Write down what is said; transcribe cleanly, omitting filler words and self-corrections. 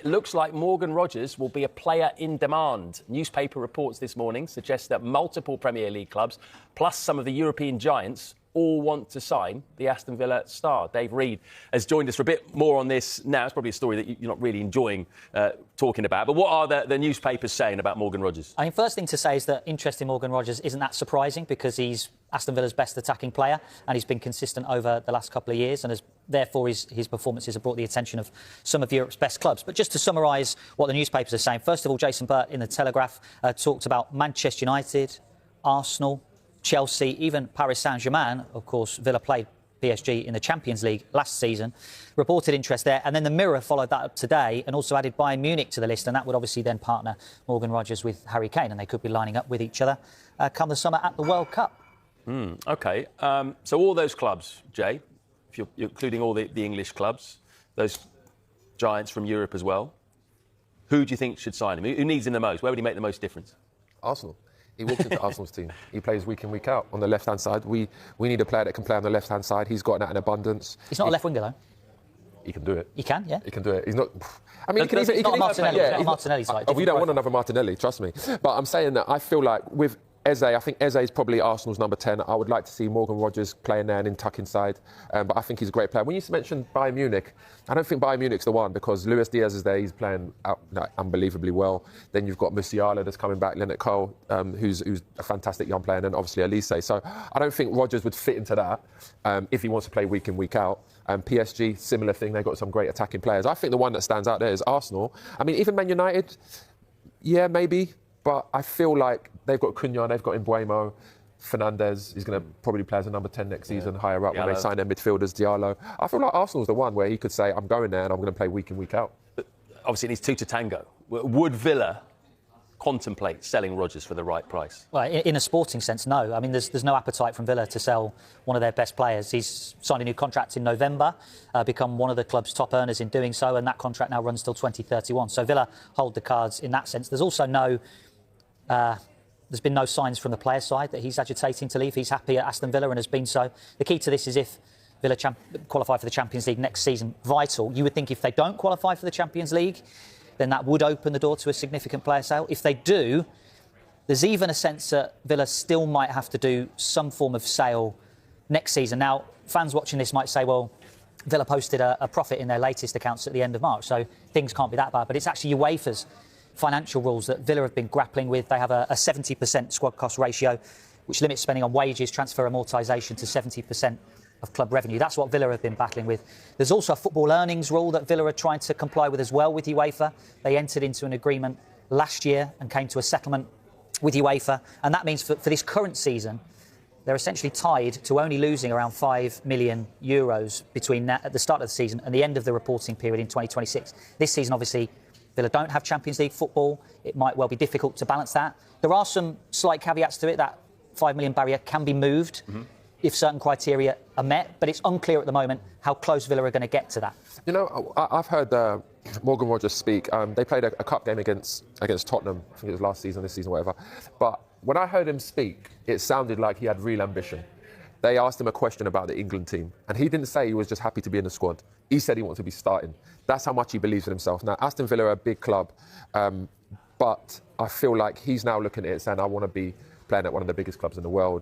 it looks like Morgan Rogers will be a player in demand. Newspaper reports this morning suggest that multiple Premier League clubs, plus some of the European giants, all want to sign the Aston Villa star. Dave Reed has joined us for a bit more on this now. It's probably a story that you're not really enjoying talking about. But what are the newspapers saying about Morgan Rogers? I mean, first thing to say is that interest in Morgan Rogers isn't that surprising because he's Aston Villa's best attacking player and he's been consistent over the last couple of years and therefore his performances have brought the attention of some of Europe's best clubs. But just to summarise what the newspapers are saying, first of all, Jason Burt in the Telegraph talked about Manchester United, Arsenal, Chelsea, even Paris Saint-Germain. Of course, Villa played PSG in the Champions League last season, reported interest there. And then the Mirror followed that up today and also added Bayern Munich to the list. And that would obviously then partner Morgan Rogers with Harry Kane. And they could be lining up with each other come the summer at the World Cup. OK. So all those clubs, Jay, if you're including all the English clubs, those giants from Europe as well, who do you think should sign him? Who needs him the most? Where would he make the most difference? Arsenal. He walks into Arsenal's team. He plays week in, week out on the left-hand side. We need a player that can play on the left-hand side. He's got that in abundance. He's not a left winger, though. He can do it. He can, yeah. He can do it. He's not... I mean, he's not a Martinelli side. We don't want another Martinelli, trust me. But I'm saying that I feel like with Eze, I think Eze is probably Arsenal's number 10. I would like to see Morgan Rogers playing there and in tuck inside. But I think he's a great player. When you mentioned Bayern Munich, I don't think Bayern Munich's the one because Luis Diaz is there. He's playing unbelievably well. Then you've got Musiala that's coming back, Leonard Cole, who's a fantastic young player, and then obviously Elise. So I don't think Rogers would fit into that if he wants to play week in, week out. PSG, similar thing. They've got some great attacking players. I think the one that stands out there is Arsenal. I mean, even Man United, yeah, maybe. But I feel like they've got Cunha, they've got Mbuemo, Fernandes. He's going to probably play as a number 10 next season, higher up when they sign their midfielders, Diallo. I feel like Arsenal's the one where he could say, I'm going there and I'm going to play week in, week out. But obviously, it needs two to tango. Would Villa contemplate selling Rodgers for the right price? Well, in a sporting sense, no. I mean, there's no appetite from Villa to sell one of their best players. He's signed a new contract in November, become one of the club's top earners in doing so, and that contract now runs till 2031. So Villa hold the cards in that sense. There's also there's been no signs from the player side that he's agitating to leave. He's happy at Aston Villa and has been so. The key to this is if Villa qualify for the Champions League next season, vital. You would think if they don't qualify for the Champions League, then that would open the door to a significant player sale. If they do, there's even a sense that Villa still might have to do some form of sale next season. Now, fans watching this might say, well, Villa posted a profit in their latest accounts at the end of March, so things can't be that bad. But it's actually UEFA's financial rules that Villa have been grappling with. They have a 70% squad cost ratio, which limits spending on wages, transfer amortisation to 70% of club revenue. That's what Villa have been battling with. There's also a football earnings rule that Villa are trying to comply with as well with UEFA. They entered into an agreement last year and came to a settlement with UEFA. And that means for this current season, they're essentially tied to only losing around €5 million between at the start of the season and the end of the reporting period in 2026. This season, obviously, Villa don't have Champions League football. It might well be difficult to balance that. There are some slight caveats to it. That €5 million barrier can be moved if certain criteria are met, but it's unclear at the moment how close Villa are going to get to that. You know, I've heard Morgan Rogers speak. They played a cup game against Tottenham. I think it was last season, this season, whatever. But when I heard him speak, it sounded like he had real ambition. They asked him a question about the England team, and he didn't say he was just happy to be in the squad. He said he wanted to be starting. That's how much he believes in himself. Now, Aston Villa are a big club, but I feel like he's now looking at it saying, I want to be playing at one of the biggest clubs in the world.